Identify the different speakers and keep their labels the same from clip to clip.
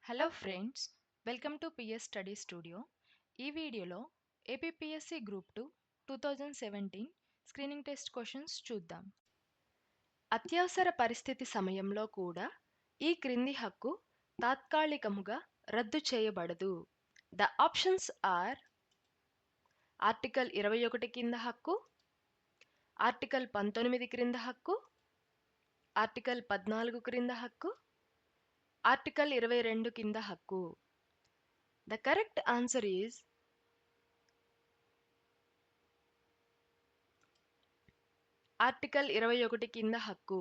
Speaker 1: Hello friends, welcome to PS study studio. ఈ వీడియోలో APPSC group 2 2017 screening test questions చూద్దాం. అత్యవసర పరిస్థితి సమయంలో కూడా ఈ క్రింది హక్కు తాత్కాలికముగా రద్దు చేయబడదు. ద ఆప్షన్స్ ఆర్ ఆర్టికల్ 21 కింద హక్కు, ఆర్టికల్ 19 క్రింద హక్కు, ఆర్టికల్ 14 క్రింద హక్కు, ఆర్టికల్ 22 కింద హక్కు. The correct answer is article 21 కింద హక్కు.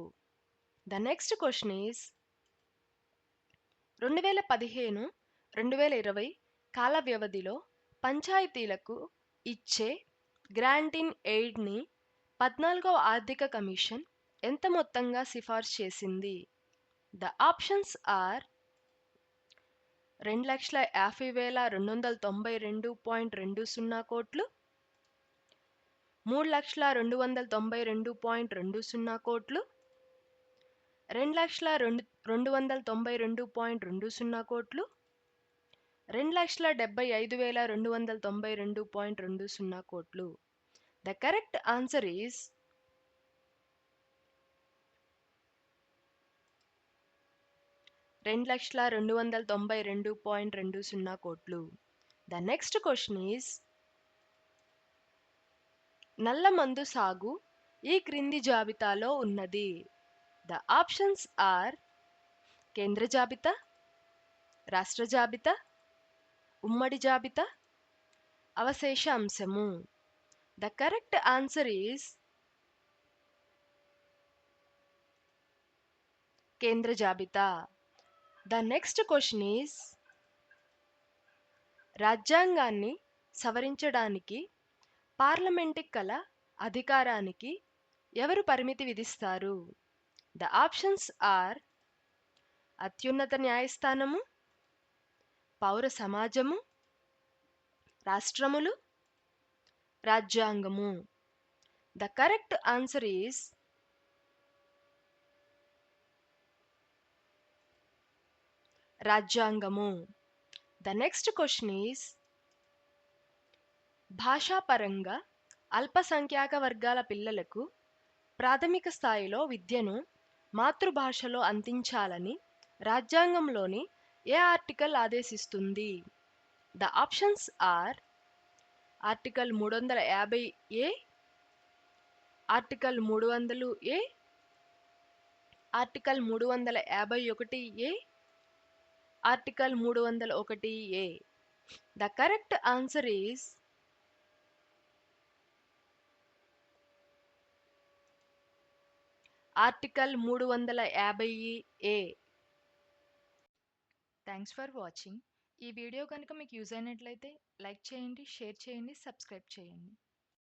Speaker 1: The next question is 2015-2020 కాల వ్యవధిలో పంచాయతీలకు ఇచ్చే గ్రాంట్ ఇన్ ఎయిడ్ని 14వ ఆర్థిక కమిషన్ ఎంత మొత్తంగా సిఫార్సు చేసింది? ద ఆప్షన్స్ ఆర్ 2,50,292.20 కోట్లు, 3,292.20 కోట్లు, 2,292.20 కోట్లు, 2,75,292.20 కోట్లు. The correct answer is 2,292.20 కోట్లు. The next question is నల్ల మందు సాగు ఈ క్రింది జాబితాలో ఉన్నది. The options are కేంద్ర జాబితా, రాష్ట్ర జాబితా, ఉమ్మడి జాబితా, అవశేష అంశము. The correct answer is కేంద్ర జాబితా. The next question is రాజ్యాంగాన్ని సవరించడానికి పార్లమెంటుకి కల అధికారానికి ఎవరు పరిమితి విధిస్తారు? The options are అత్యున్నత న్యాయస్థానము, పౌర సమాజము, రాష్ట్రములు, రాజ్యాంగము. The correct answer is రాజ్యాంగము. The next question is భాషాపరంగా అల్పసంఖ్యాక వర్గాల పిల్లలకు ప్రాథమిక స్థాయిలో విద్యను మాతృభాషలో అందించాలని రాజ్యాంగంలోని ఏ ఆర్టికల్ ఆదేశిస్తుంది? The options are article 350A, article 300A, article 351A, article 301A. The correct answer is article 350A. Thanks for watching. ఈ వీడియో కనుక మీకు యూజ్ అయినట్లయితే లైక్ చేయండి, షేర్ చేయండి, సబ్స్క్రైబ్ చేయండి.